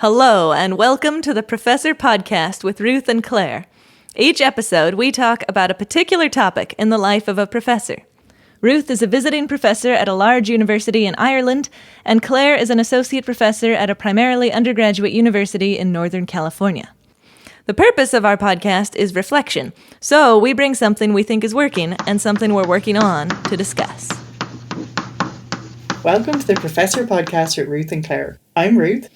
Hello, and welcome to the Professor Podcast with Ruth and Claire. Each episode, we talk about a particular topic in the life of a professor. Ruth is a visiting professor at a large university in Ireland, and Claire is an associate professor at a primarily undergraduate university in Northern California. The purpose of our podcast is reflection, so we bring something we think is working and something we're working on to discuss. Welcome to the Professor Podcast with Ruth and Claire. I'm Ruth.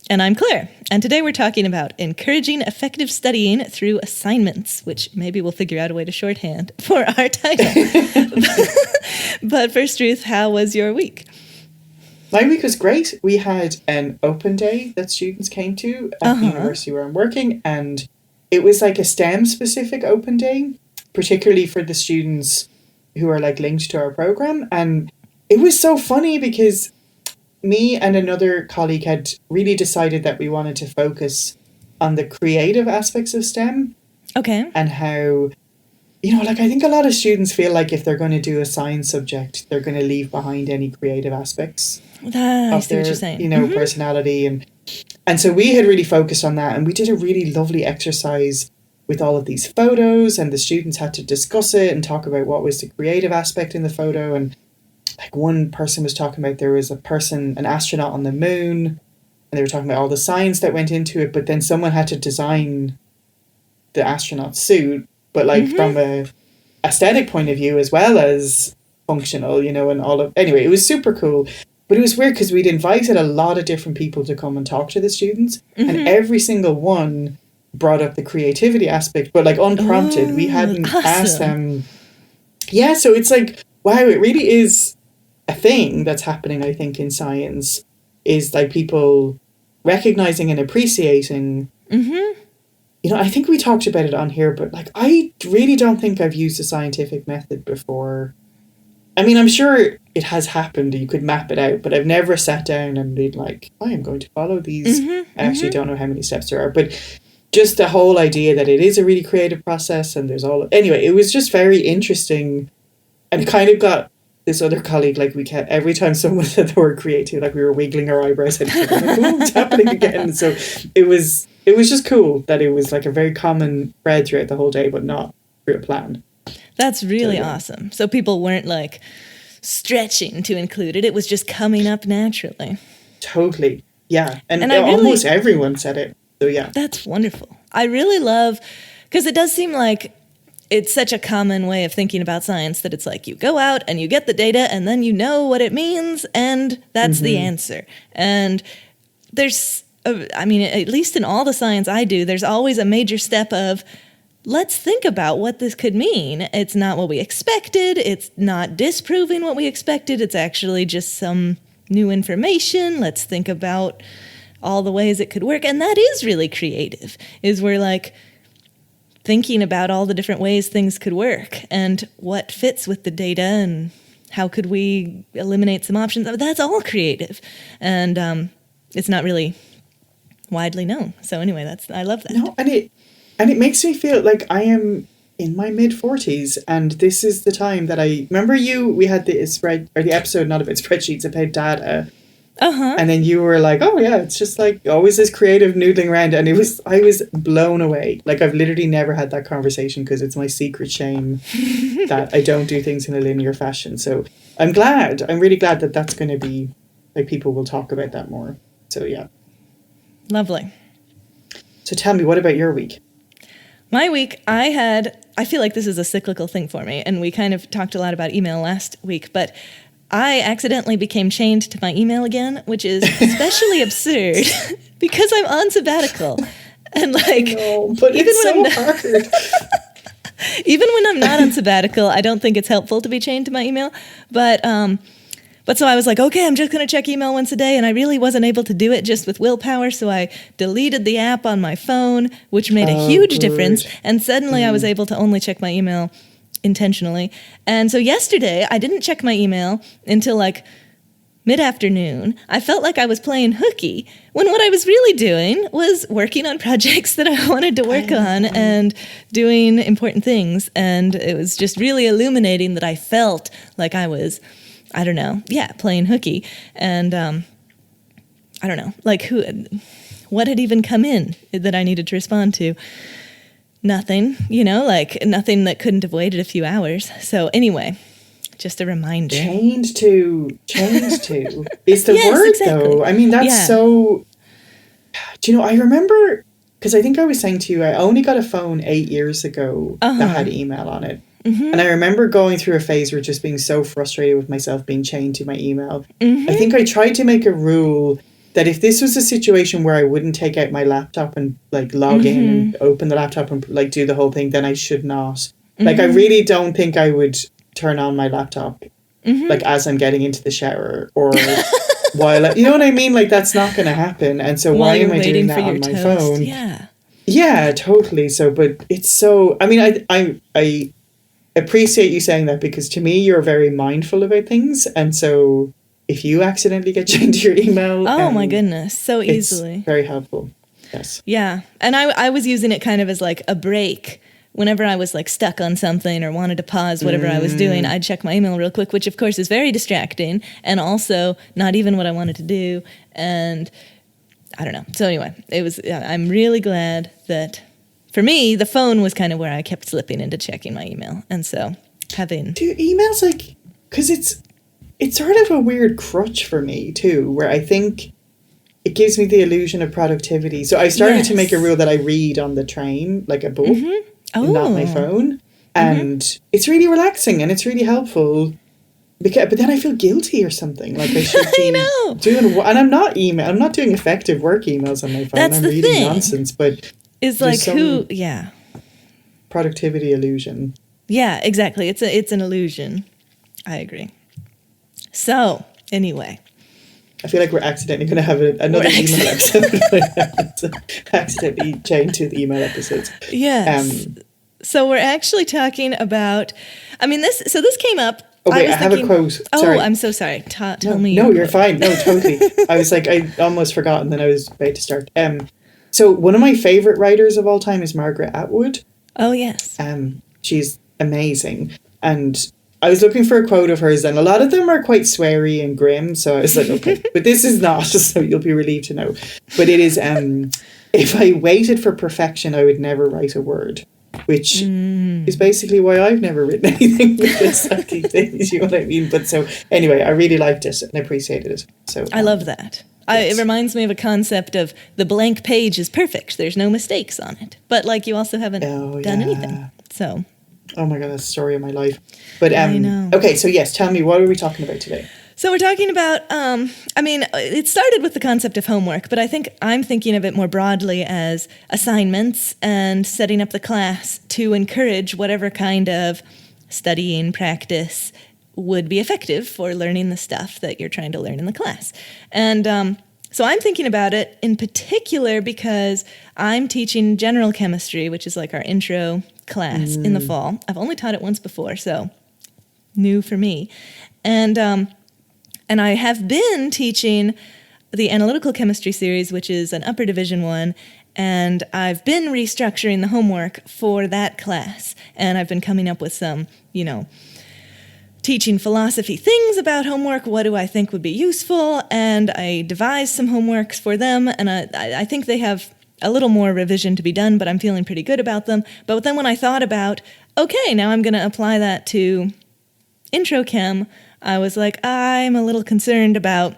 And I'm Claire, and today we're talking about encouraging effective studying through assignments, which maybe we'll figure out a way to shorthand for our title. But first, Ruth, how was your week? My week was great. We had an open day that students came to at the university where I'm working, and it was like a STEM-specific open day, particularly for the students who are like linked to our program. And it was so funny because me and another colleague had really decided that we wanted to focus on the creative aspects of STEM. Okay. And how, I think a lot of students feel like if they're going to do a science subject, they're going to leave behind any creative aspects I of see their, what you're saying. personality. And so we had really focused on that, and we did a really lovely exercise with all of these photos, and the students had to discuss it and talk about what was the creative aspect in the photo. And like one person was talking about there was an astronaut on the moon, and they were talking about all the science that went into it, but then someone had to design the astronaut suit, but like from a aesthetic point of view as well as functional, and all of, anyway, it was super cool. But it was weird because we'd invited a lot of different people to come and talk to the students, and every single one brought up the creativity aspect, but like unprompted. We hadn't asked them. Yeah, so it's like, wow, it really is a thing that's happening, I think, in science, is like people recognizing and appreciating. I think we talked about it on here, but like I really don't think I've used a scientific method before. I mean, I'm sure it has happened, you could map it out, but I've never sat down and been like, I am going to follow these. I actually don't know how many steps there are, but just the whole idea that it is a really creative process, and there's anyway, it was just very interesting, and kind of got this other colleague, like we kept, every time someone said the word creative, like we were wiggling our eyebrows and like, oh, it's happening again. So it was just cool that it was like a very common thread throughout the whole day, but not through a plan. That's really awesome. So people weren't like stretching to include it. It was just coming up naturally. Totally. Yeah. And almost everyone said it. So yeah. That's wonderful. I really love, because it does seem like it's such a common way of thinking about science that it's like you go out and you get the data and then you know what it means and that's the answer. And there's, at least in all the science I do, there's always a major step of let's think about what this could mean. It's not what we expected. It's not disproving what we expected. It's actually just some new information. Let's think about all the ways it could work. And that is really creative, is we're like thinking about all the different ways things could work and what fits with the data and how could we eliminate some options. That's all creative. And it's not really widely known. So anyway, I love that. No, and it makes me feel like I am in my mid-40s, and this is the time that we had the episode not about spreadsheets, about data. And then you were like, oh yeah, it's just like always this creative noodling around, and I was blown away. Like I've literally never had that conversation because it's my secret shame that I don't do things in a linear fashion. So I'm really glad that that's going to be like people will talk about that more. So yeah. Lovely. So tell me, what about your week? My week, I feel like this is a cyclical thing for me, and we kind of talked a lot about email last week, but I accidentally became chained to my email again, which is especially absurd because I'm on sabbatical. And like, hard. Even when I'm not on sabbatical, I don't think it's helpful to be chained to my email. But so I was like, okay, I'm just going to check email once a day. And I really wasn't able to do it just with willpower. So I deleted the app on my phone, which made a huge difference. And suddenly I was able to only check my email intentionally. And so yesterday I didn't check my email until like mid-afternoon. I felt like I was playing hooky when what I was really doing was working on projects that I wanted to work on and doing important things. And it was just really illuminating that I felt like I was, playing hooky. And I don't know, like what had even come in that I needed to respond to. Nothing, like nothing that couldn't have waited a few hours. So anyway, just a reminder. Chained to is the Yes, word, exactly. though. I mean, that's so... Do you know, I remember, because I think I was saying to you, I only got a phone 8 years ago that had email on it. And I remember going through a phase where just being so frustrated with myself being chained to my email. I think I tried to make a rule that if this was a situation where I wouldn't take out my laptop and like log in and open the laptop and like do the whole thing, then I should not. Like, I really don't think I would turn on my laptop like as I'm getting into the shower or while you know what I mean? Like, that's not going to happen. And so why am I doing that on my phone? Yeah, totally. So, but it's so, I mean, I appreciate you saying that, because to me, you're very mindful about things. And so if you accidentally get chained to your email... Oh my goodness, so easily. It's very helpful, yes. Yeah, and I was using it kind of as like a break. Whenever I was like stuck on something or wanted to pause whatever I was doing, I'd check my email real quick, which of course is very distracting and also not even what I wanted to do. And I don't know. So anyway, I'm really glad that... For me, the phone was kind of where I kept slipping into checking my email. And so having... Dude, email's like... Because it's sort of a weird crutch for me, too, where I think it gives me the illusion of productivity. So I started to make a rule that I read on the train, like a book, and not my phone. And it's really relaxing and it's really helpful. But then I feel guilty or something. Like I should be doing... And I'm not doing effective work emails on my phone. That's I'm the reading thing. Nonsense, but... Is like who, yeah. Productivity illusion. Yeah, exactly. It's an illusion. I agree. So, anyway. I feel like we're accidentally going to have another email episode. Accidentally chained to the email episodes. Yes. So we're actually talking about, this came up. Oh, wait, I have a quote. Sorry. Oh, I'm so sorry. Tell me. No, you're fine. No, totally. I was like, I almost forgot, and then I was about to start. So one of my favourite writers of all time is Margaret Atwood. Oh, yes. She's amazing. And I was looking for a quote of hers, and a lot of them are quite sweary and grim. So I was like, okay, but this is not, so you'll be relieved to know. But it is, if I waited for perfection, I would never write a word. Which is basically why I've never written anything with this fucking thing. You know what I mean? But so, anyway, I really liked it and appreciated it. So I love that. It reminds me of a concept of the blank page is perfect. There's no mistakes on it. But like you also haven't done anything. So. Oh my God, that's the story of my life. But I know. Okay, so yes, tell me, what are we talking about today? So we're talking about, it started with the concept of homework, but I think I'm thinking of it more broadly as assignments and setting up the class to encourage whatever kind of studying practice would be effective for learning the stuff that you're trying to learn in the class. And so I'm thinking about it in particular because I'm teaching general chemistry, which is like our intro class in the fall. I've only taught it once before, so new for me. And I have been teaching the analytical chemistry series, which is an upper division one, and I've been restructuring the homework for that class. And I've been coming up with some, teaching philosophy things about homework. What do I think would be useful? And I devised some homeworks for them, and I think they have a little more revision to be done, but I'm feeling pretty good about them. But then when I thought about, okay, now I'm going to apply that to intro chem, I was like, I'm a little concerned about,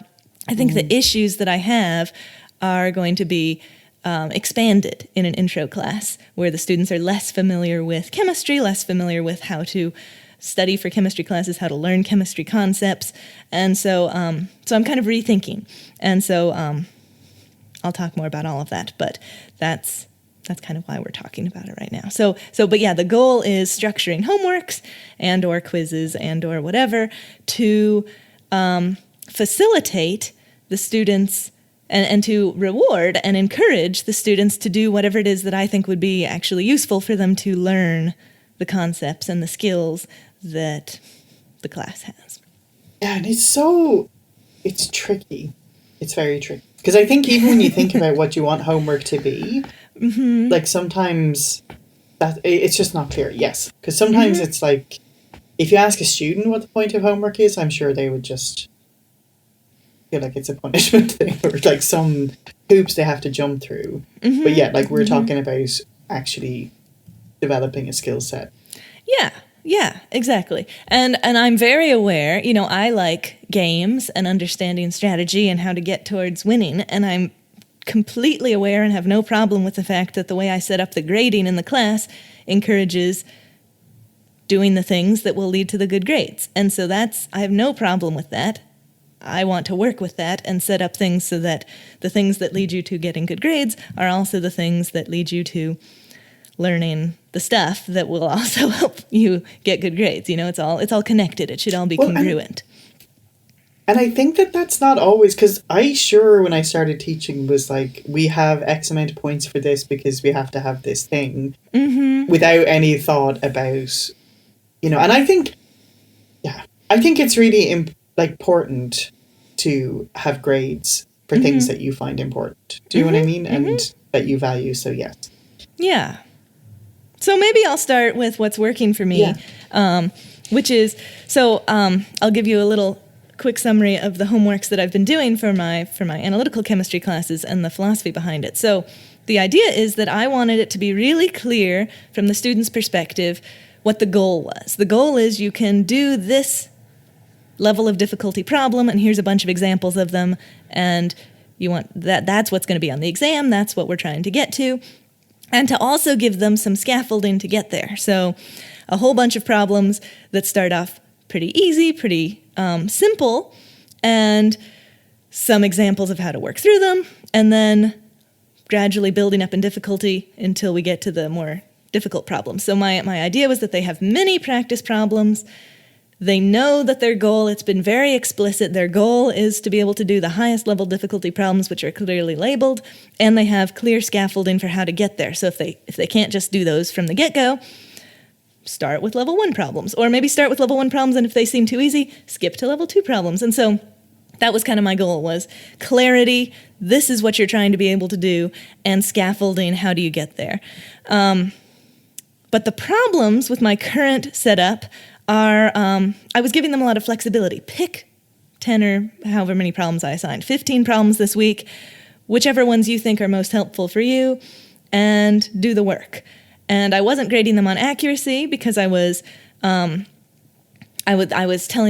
I think the issues that I have are going to be expanded in an intro class where the students are less familiar with chemistry, less familiar with how to study for chemistry classes, how to learn chemistry concepts. And so so I'm kind of rethinking. And so I'll talk more about all of that, but that's kind of why we're talking about it right now. But yeah, the goal is structuring homeworks and or quizzes and or whatever to facilitate the students and to reward and encourage the students to do whatever it is that I think would be actually useful for them to learn the concepts and the skills that the class has. Yeah, and it's tricky. It's very tricky. Because I think even when you think about what you want homework to be, like sometimes that it's just not clear. Yes, because sometimes it's like, if you ask a student what the point of homework is, I'm sure they would just feel like it's a punishment thing or like some hoops they have to jump through. But yeah, like we're talking about actually developing a skill set. Yeah, exactly. And I'm very aware, I like games and understanding strategy and how to get towards winning. And I'm completely aware and have no problem with the fact that the way I set up the grading in the class encourages doing the things that will lead to the good grades. And so I have no problem with that. I want to work with that and set up things so that the things that lead you to getting good grades are also the things that lead you to learning the stuff that will also help you get good grades. It's all connected. It should all be congruent. And I think that's not always, because when I started teaching was like, we have X amount of points for this because we have to have this thing without any thought about, and I think it's really important to have grades for things that you find important. Do you know what I mean? And that you value. So yes. Yeah. So maybe I'll start with what's working for me, which is, I'll give you a little quick summary of the homeworks that I've been doing for my analytical chemistry classes and the philosophy behind it. So the idea is that I wanted it to be really clear from the student's perspective what the goal was. The goal is you can do this level of difficulty problem, and here's a bunch of examples of them, and you want that's what's going to be on the exam, that's what we're trying to get to. And to also give them some scaffolding to get there. So a whole bunch of problems that start off pretty easy, pretty simple, and some examples of how to work through them, and then gradually building up in difficulty until we get to the more difficult problems. So my idea was that they have many practice problems. They know that their goal, it's been very explicit, their goal is to be able to do the highest level difficulty problems, which are clearly labeled, and they have clear scaffolding for how to get there. So if they can't just do those from the get-go, start with level 1 problems, or maybe start with level 1 problems, and if they seem too easy, skip to level 2 problems. And so that was kind of my goal, was clarity, this is what you're trying to be able to do, and scaffolding, how do you get there? But the problems with my current setup are, I was giving them a lot of flexibility. Pick 10 or however many problems I assigned, 15 problems this week, whichever ones you think are most helpful for you, and do the work. And I wasn't grading them on accuracy because I was telling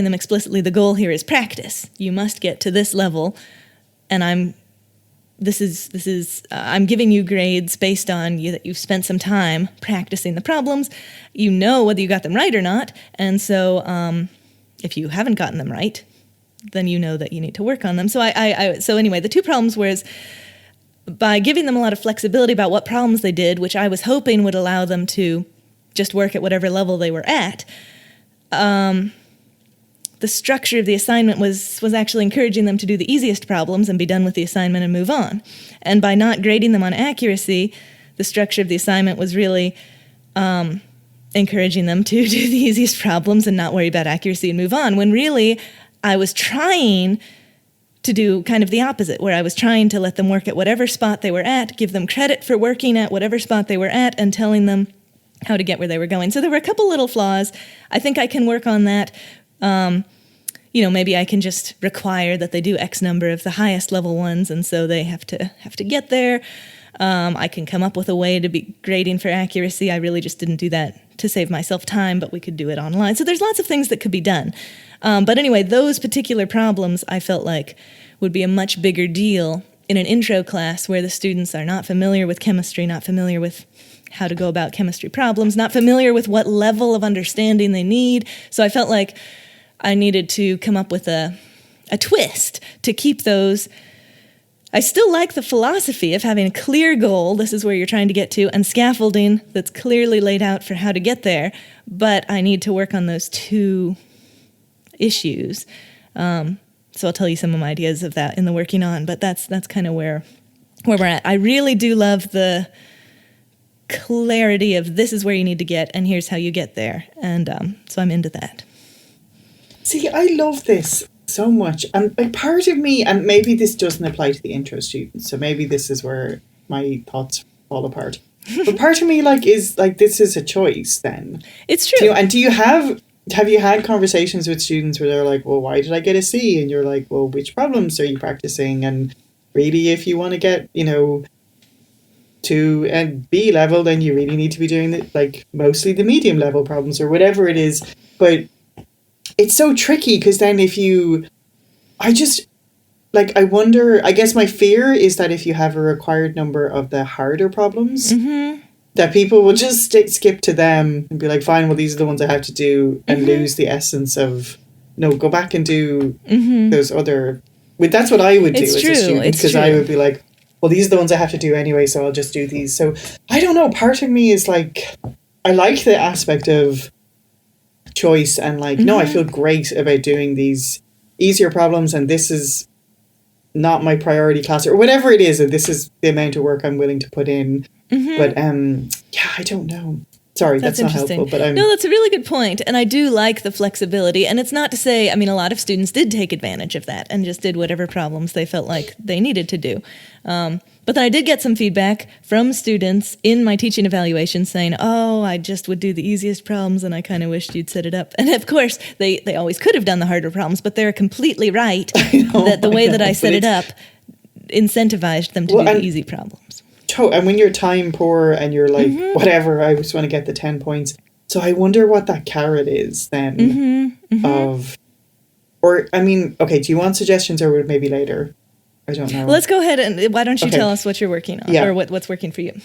them explicitly the goal here is practice. You must get to this level, and I'm giving you grades based on that you've spent some time practicing the problems. You know whether you got them right or not, and so if you haven't gotten them right, then you know that you need to work on them. So so anyway, the 2 problems was by giving them a lot of flexibility about what problems they did, which I was hoping would allow them to just work at whatever level they were at. The structure of the assignment was actually encouraging them to do the easiest problems and be done with the assignment and move on. And by not grading them on accuracy, the structure of the assignment was really encouraging them to do the easiest problems and not worry about accuracy and move on, when really I was trying to do kind of the opposite, where I was trying to let them work at whatever spot they were at, give them credit for working at whatever spot they were at, and telling them how to get where they were going. So there were a couple little flaws. I think I can work on that. Maybe I can just require that they do X number of the highest level ones, and so they have to get there. I can come up with a way to be grading for accuracy. I really just didn't do that to save myself time, but we could do it online. So there's lots of things that could be done. But anyway, those particular problems I felt like would be a much bigger deal in an intro class where the students are not familiar with chemistry, not familiar with how to go about chemistry problems, not familiar with what level of understanding they need. So I felt like I needed to come up with a twist to keep those. I still like the philosophy of having a clear goal, this is where you're trying to get to, and scaffolding that's clearly laid out for how to get there, but I need to work on those 2 issues. So I'll tell you some of my ideas of that in the working on, but that's kind of where we're at. I really do love the clarity of this is where you need to get, and here's how you get there, and so I'm into that. See, I love this so much. And part of me, and maybe this doesn't apply to the intro students, so maybe this is where my thoughts fall apart. But part of me is this is a choice then. It's true. And have you had conversations with students where they're like, well, why did I get a C? And you're like, well, which problems are you practicing? And really, if you want to get, to a B level, then you really need to be doing mostly the medium level problems or whatever it is. But it's so tricky because then I wonder, I guess my fear is that if you have a required number of the harder problems, that people will just skip to them and be like, fine, well, these are the ones I have to do, and lose the essence of, no, go back and do those other. That's what I would do as a student, because I would be like, well, these are the ones I have to do anyway, so I'll just do these. So I don't know. Part of me is like, I like the aspect of choice and no, I feel great about doing these easier problems, and this is not my priority class or whatever it is, and this is the amount of work I'm willing to put in. But I don't know. Sorry, that's not helpful. But no, that's a really good point. And I do like the flexibility. And it's not to say, I mean, a lot of students did take advantage of that and just did whatever problems they felt like they needed to do. But then I did get some feedback from students in my teaching evaluation saying, oh, I just would do the easiest problems and I kind of wished you'd set it up. And of course, they always could have done the harder problems, but they're completely right that the way that I set it up incentivized them to do the easy problems. And when you're time poor and you're like, whatever, I just want to get the 10 points. So I wonder what that carrot is then okay, do you want suggestions or maybe later? I don't know. Let's go ahead and why don't you tell us what you're working on or what's working for you?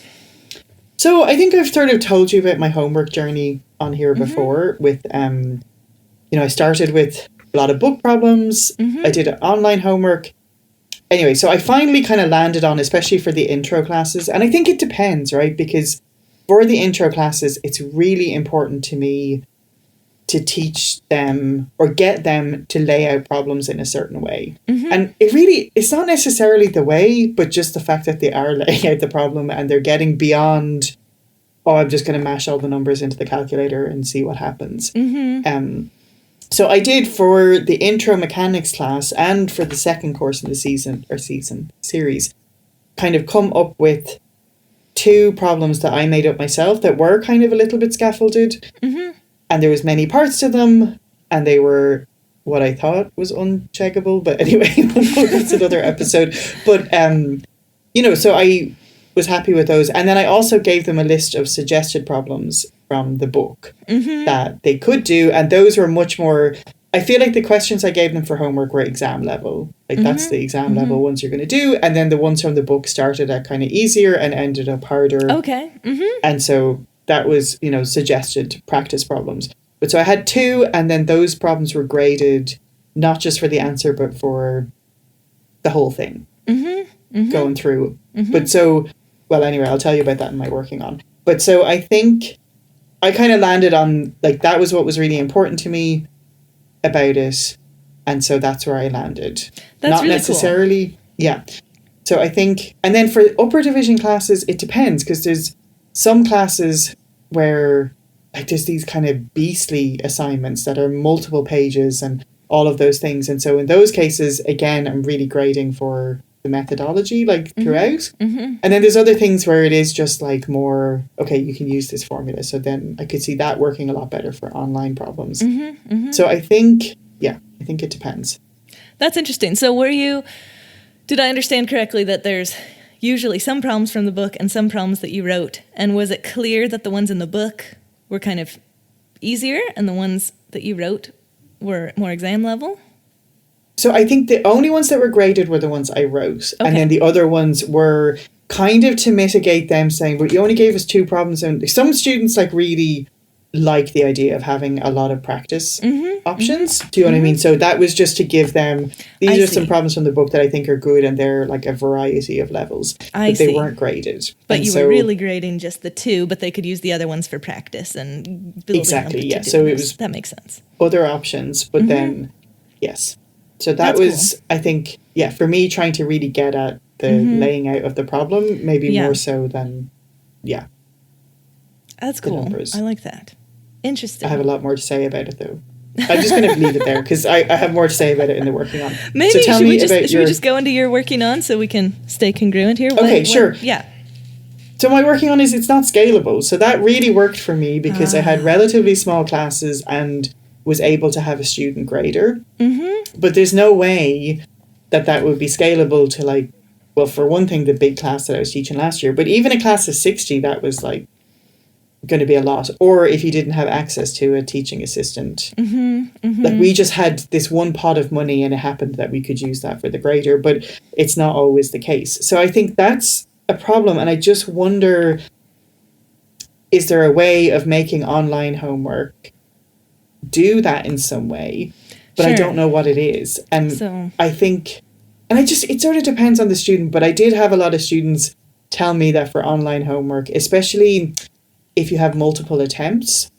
So I think I've sort of told you about my homework journey on here before with, I started with a lot of book problems. I did online homework. Anyway, so I finally kind of landed on, especially for the intro classes, and I think it depends, right? Because for the intro classes, it's really important to me to teach them or get them to lay out problems in a certain way. And it's not necessarily the way, but just the fact that they are laying out the problem and they're getting beyond, oh, I'm just going to mash all the numbers into the calculator and see what happens. So I did for the intro mechanics class and for the second course in the series, kind of come up with 2 problems that I made up myself that were kind of a little bit scaffolded. And there was many parts to them and they were what I thought was uncheckable. But anyway, that's another episode. But, so I was happy with those. And then I also gave them a list of suggested problems from the book that they could do, and those were much more, I feel like the questions I gave them for homework were exam level, that's the exam level ones you're going to do, and then the ones from the book started at kind of easier and ended up harder. And so that was suggested practice problems. But so I had 2, and then those problems were graded not just for the answer but for the whole thing going through. But so, well, anyway, I'll tell you about that in my working on. But so I think I kind of landed on, that was what was really important to me about it. And so that's where I landed. That's not really necessarily, cool. Yeah. So I think, and then for upper division classes, it depends, because there's some classes where there's these kind of beastly assignments that are multiple pages and all of those things. And so in those cases, again, I'm really grading for the methodology throughout. And then there's other things where it is just more, okay, you can use this formula. So then I could see that working a lot better for online problems. So I think it depends. That's interesting. So did I understand correctly that there's usually some problems from the book and some problems that you wrote? And was it clear that the ones in the book were kind of easier and the ones that you wrote were more exam level? So I think the only ones that were graded were the ones I wrote. Okay. And then the other ones were kind of to mitigate them saying, but you only gave us 2 problems. And some students really like the idea of having a lot of practice options. Do you know what I mean? So that was just to give them, these are some problems from the book that I think are good, and they're a variety of levels. But they weren't graded. But and you were really grading just the 2, but they could use the other ones for practice and building. Exactly, yeah. So it was, that makes sense. Other options, but then, yes. So that's was, cool. I think, for me, trying to really get at the laying out of the problem, maybe more so than, That's cool. Numbers. I like that. Interesting. I have a lot more to say about it, though. I'm just going to leave it there because I have more to say about it in the working on. Maybe so should we just go into your working on so we can stay congruent here? Sure. Yeah. So my working on it's not scalable. So that really worked for me because I had relatively small classes and was able to have a student grader. But there's no way that would be scalable to well, for one thing, the big class that I was teaching last year, but even a class of 60, that was like going to be a lot. Or if you didn't have access to a teaching assistant. Like we just had this one pot of money and it happened that we could use that for the grader, but it's not always the case. So I think that's a problem. And I just wonder, is there a way of making online homework do that in some way? But I don't know what it is. And I think, and it sort of depends on the student, but I did have a lot of students tell me that for online homework, especially if you have multiple attempts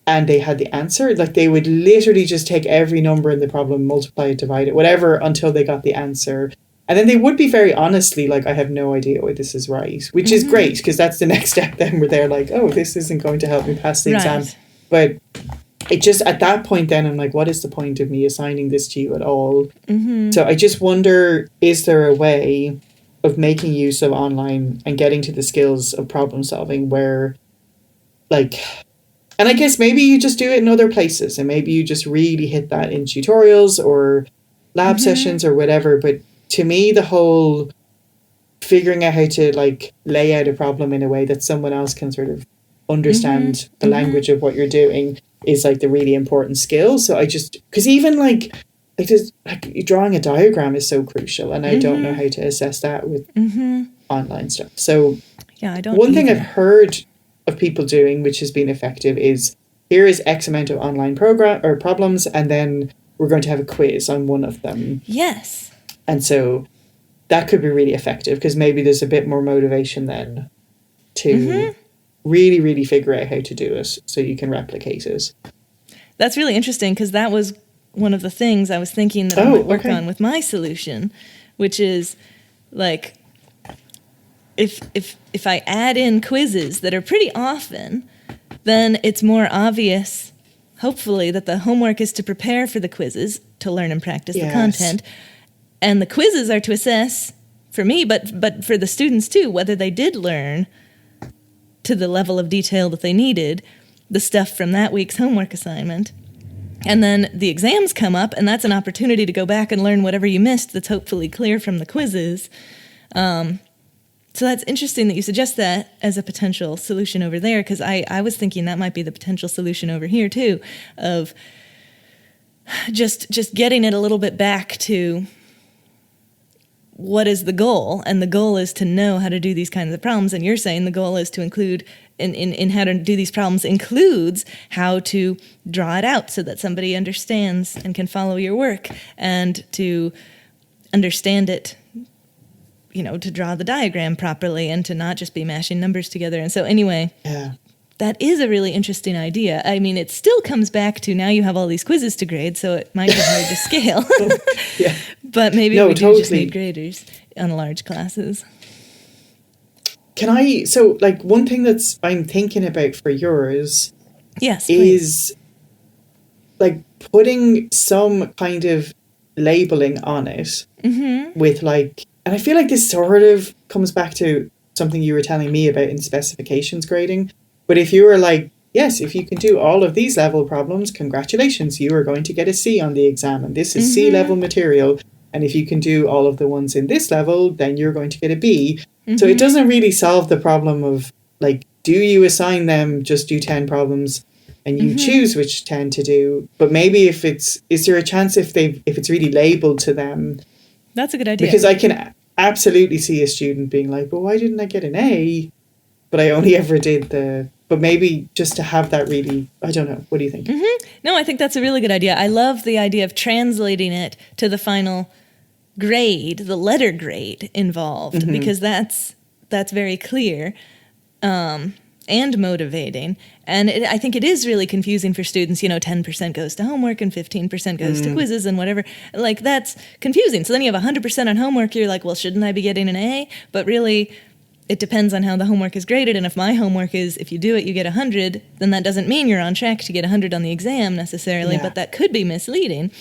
and they had the answer, like they would literally just take every number in the problem, multiply it, divide it, whatever, until they got the answer. And then they would be very honestly like, I have no idea why this is right, which is great, because that's the next step then, where they're like, oh, this isn't going to help me pass the exam. But it just, at that point then, I'm like, what is the point of me assigning this to you at all? So I just wonder, is there a way of making use of online and getting to the skills of problem solving where, like, and I guess maybe you just do it in other places, and maybe you just really hit that in tutorials or lab sessions or whatever. But to me, the whole figuring out how to like lay out a problem in a way that someone else can sort of understand the language of what you're doing is like the really important skill. So I just, because even like drawing a diagram is so crucial, and I don't know how to assess that with online stuff. So I don't. One thing I've heard of people doing, which has been effective, is here is X amount of online program or problems, and then we're going to have a quiz on one of them. Yes. And so that could be really effective, because maybe there's a bit more motivation then to really, really figure out how to do it so you can replicate it. That's really interesting, because that was one of the things I was thinking that I might work on with my solution, which is like, if I add in quizzes that are pretty often, then it's more obvious, hopefully, that the homework is to prepare for the quizzes, to learn and practice the content, and the quizzes are to assess, for me, but for the students too, whether they did learn to the level of detail that they needed, the stuff from that week's homework assignment. And then the exams come up, and that's an opportunity to go back and learn whatever you missed that's hopefully clear from the quizzes. So that's interesting that you suggest that as a potential solution over there, because I was thinking that might be the potential solution over here too, of just getting it a little bit back to what is the goal, and the goal is to know how to do these kinds of problems, and you're saying the goal is to include, in how to do these problems includes how to draw it out so that somebody understands and can follow your work, and to understand it, to draw the diagram properly, and to not just be mashing numbers together. And so anyway, that is a really interesting idea. I mean, it still comes back to now you have all these quizzes to grade, so it might be hard to scale. But maybe we do just need graders on large classes. So like one thing I'm thinking about for yours is like putting some kind of labeling on it with like, and I feel like this sort of comes back to something you were telling me about in specifications grading. But if you were like, yes, if you can do all of these level problems, congratulations, you are going to get a C on the exam. And this is C level material. And if you can do all of the ones in this level, then you're going to get a B. So it doesn't really solve the problem of like, do you assign them, just do 10 problems and you choose which 10 to do? But maybe is there a chance if it's really labeled to them? That's a good idea. Because I can absolutely see a student being like, well, why didn't I get an A? But I only ever did but maybe just to have that really, I don't know. What do you think? No, I think that's a really good idea. I love the idea of translating it to the final grade, the letter grade involved, because that's very clear and motivating. And I think it is really confusing for students. 10% goes to homework and 15% goes to quizzes and whatever. Like, that's confusing. So then you have 100% on homework. You're like, well, shouldn't I be getting an A? But really, it depends on how the homework is graded. And if my homework is, if you do it, you get 100, then that doesn't mean you're on track to get 100 on the exam necessarily, but that could be misleading.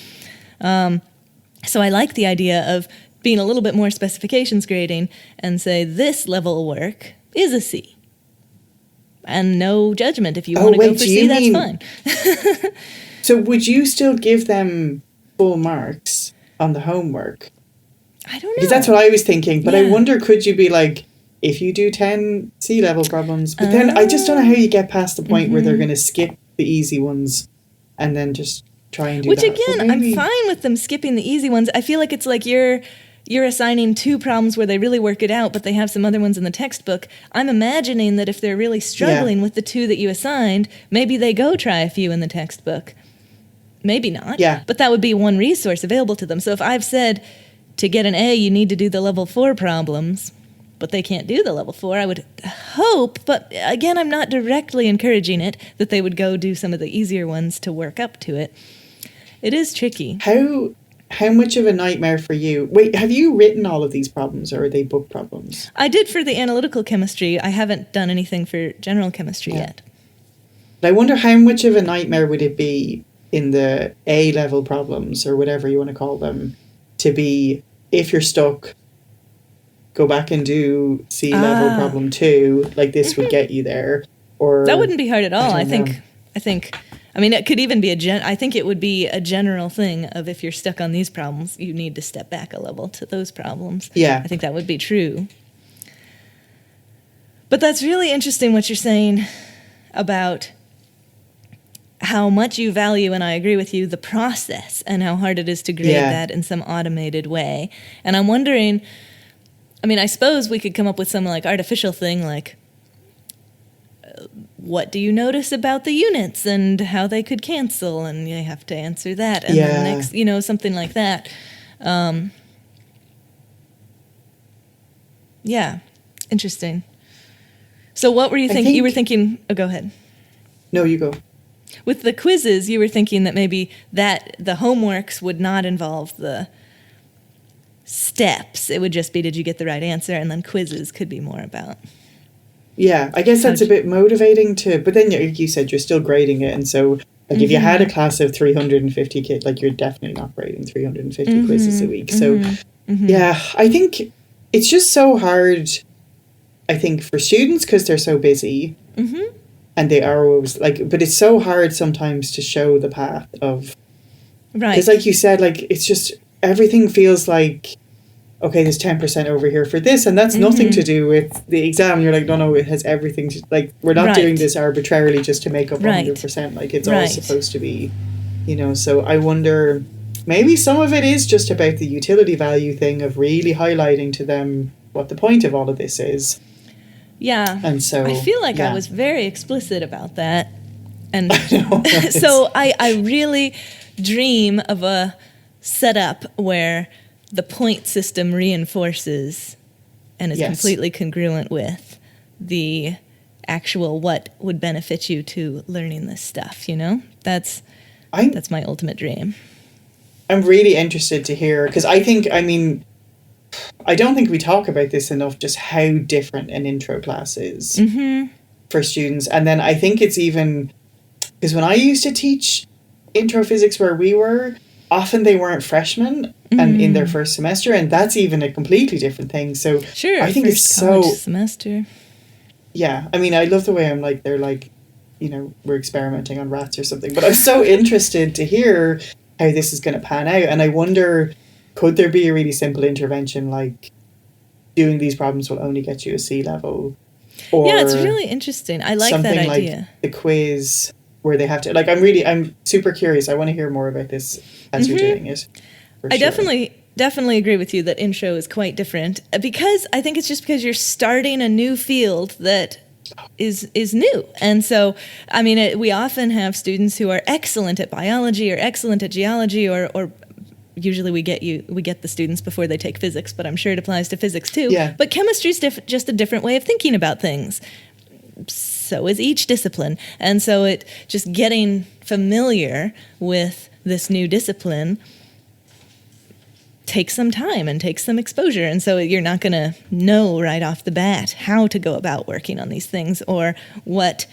So I like the idea of being a little bit more specifications grading and say this level of work is a C. And no judgment. If you want to go for C, that's fine. So would you still give them full marks on the homework? I don't know. Because that's what I was thinking. But I Yeah. wonder, could you be like, if you do 10 C-level problems, but then I just don't know how you get past the point where they're going to skip the easy ones and then just try and do Which that. again, I'm fine with them skipping the easy ones. I feel like it's like you're assigning 2 problems where they really work it out, but they have some other ones in the textbook. I'm imagining that if they're really struggling with the 2 that you assigned, maybe they go try a few in the textbook. Maybe not. Yeah. But that would be one resource available to them. So if I've said to get an A, you need to do the level 4 problems, but they can't do the level 4, I would hope, but again, I'm not directly encouraging it, that they would go do some of the easier ones to work up to it. It is tricky. How much of a nightmare for you? Wait, have you written all of these problems, or are they book problems? I did for the analytical chemistry. I haven't done anything for general chemistry yet. But I wonder how much of a nightmare would it be in the A-level problems, or whatever you want to call them, to be, if you're stuck, go back and do C-level problem 2, like this would get you there. Or that wouldn't be hard at all. I know. think I mean, it could even be I think it would be a general thing of, if you're stuck on these problems, you need to step back a level to those problems. Yeah. I think that would be true. But that's really interesting what you're saying about how much you value, and I agree with you, the process, and how hard it is to grade that in some automated way. And I'm wondering, I mean, I suppose we could come up with some like artificial thing like, what do you notice about the units and how they could cancel? And you have to answer that. And then next, something like that. Yeah, interesting. So what were you thinking? You were thinking, oh, go ahead. No, you go. With the quizzes, you were thinking that maybe that the homeworks would not involve the steps. It would just be, did you get the right answer? And then quizzes could be more about. Yeah, I guess that's a bit motivating to, but then like you said, you're still grading it. And so like if you had a class of 350 kids, like you're definitely not grading 350 quizzes a week. So yeah, I think it's just so hard, I think, for students because they're so busy and they are always like, but it's so hard sometimes to show the path of, right. Because like you said, like it's just, everything feels like, okay, there's 10% over here for this, and that's nothing to do with the exam. You're like, no, it has everything to, like, we're not doing this arbitrarily just to make up 100%. Like, it's all supposed to be, so I wonder, maybe some of it is just about the utility value thing of really highlighting to them what the point of all of this is. Yeah. And so I feel like I was very explicit about that. And so I really dream of a setup where the point system reinforces and is completely congruent with the actual what would benefit you to learning this stuff, That's my ultimate dream. I'm really interested to hear, because I don't think we talk about this enough, just how different an intro class is for students. And then I think it's even, because when I used to teach intro physics where we were, often they weren't freshmen and in their first semester, and that's even a completely different thing. So I think it's so semester. Yeah, I mean, I love the way I'm like, they're like, we're experimenting on rats or something. But I'm so interested to hear how this is going to pan out, and I wonder, could there be a really simple intervention like doing these problems will only get you a C level? Or yeah, it's really interesting. I like that idea. Like the quiz where they have to, like, I'm super curious. I want to hear more about this as you're doing it. I definitely agree with you that intro is quite different, because I think it's just because you're starting a new field that is new. And so, I mean, we often have students who are excellent at biology or excellent at geology, or usually we get the students before they take physics, but I'm sure it applies to physics too. Yeah. But chemistry is just a different way of thinking about things. So is each discipline. And so it just getting familiar with this new discipline takes some time and takes some exposure. And so you're not going to know right off the bat how to go about working on these things, or what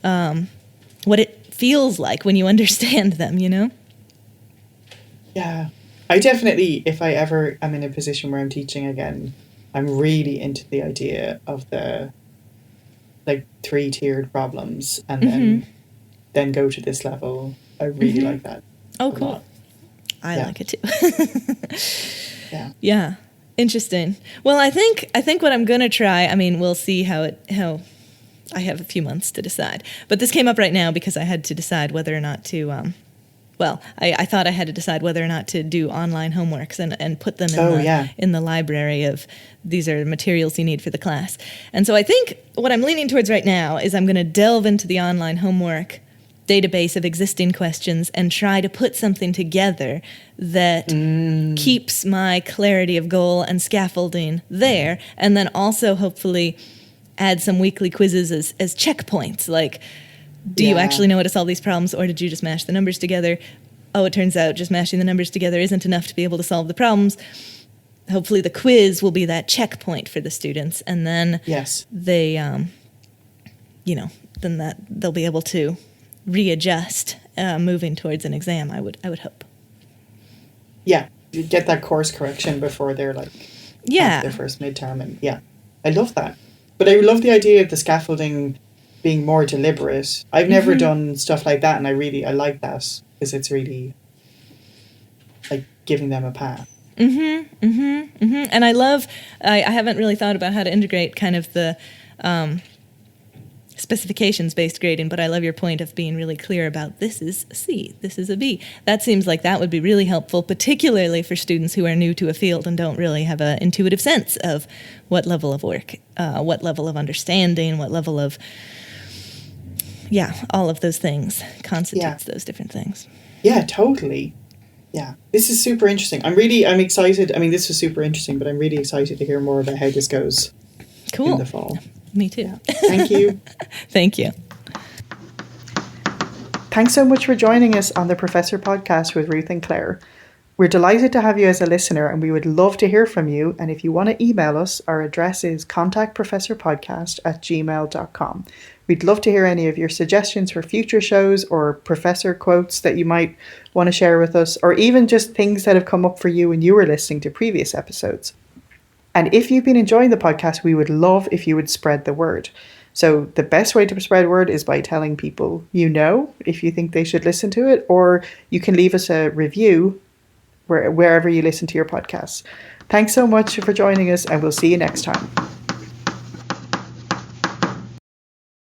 it feels like when you understand them, Yeah. I definitely, if I ever am in a position where I'm teaching again, I'm really into the idea of the, like, 3-tiered problems and then go to this level. I really like that. Oh, cool. I like it too. Yeah. Yeah. Interesting. Well, I think what I'm going to try, I mean, we'll see how I have a few months to decide. But this came up right now because I had to decide whether or not to I thought I had to decide whether or not to do online homeworks and put them in the library of these are materials you need for the class. And so I think what I'm leaning towards right now is I'm going to delve into the online homework database of existing questions and try to put something together that keeps my clarity of goal and scaffolding there, and then also hopefully add some weekly quizzes as checkpoints, like, do you actually know how to solve these problems, or did you just mash the numbers together? Oh, it turns out just mashing the numbers together isn't enough to be able to solve the problems. Hopefully the quiz will be that checkpoint for the students, and then they, then that they'll be able to readjust moving towards an exam, I would hope. Yeah, you get that course correction before they're like their first midterm, and I love that. But I love the idea of the scaffolding being more deliberate. I've never done stuff like that, and I like that because it's really like giving them a path. And I love. I haven't really thought about how to integrate kind of the specifications-based grading, but I love your point of being really clear about this is a C, this is a B. That seems like that would be really helpful, particularly for students who are new to a field and don't really have an intuitive sense of what level of work, what level of understanding, what level of, all of those things constitutes those different things. Yeah, totally. Yeah, this is super interesting. I'm excited. I mean, this was super interesting, but I'm really excited to hear more about how this goes in the fall. Me too. Yeah. Thank you. Thank you. Thanks so much for joining us on the Professor Podcast with Ruth and Claire. We're delighted to have you as a listener, and we would love to hear from you. And if you want to email us, our address is contactprofessorpodcast@gmail.com. We'd love to hear any of your suggestions for future shows or professor quotes that you might want to share with us, or even just things that have come up for you when you were listening to previous episodes. And if you've been enjoying the podcast, we would love if you would spread the word. So the best way to spread word is by telling people if you think they should listen to it, or you can leave us a review wherever you listen to your podcasts. Thanks so much for joining us, and we'll see you next time.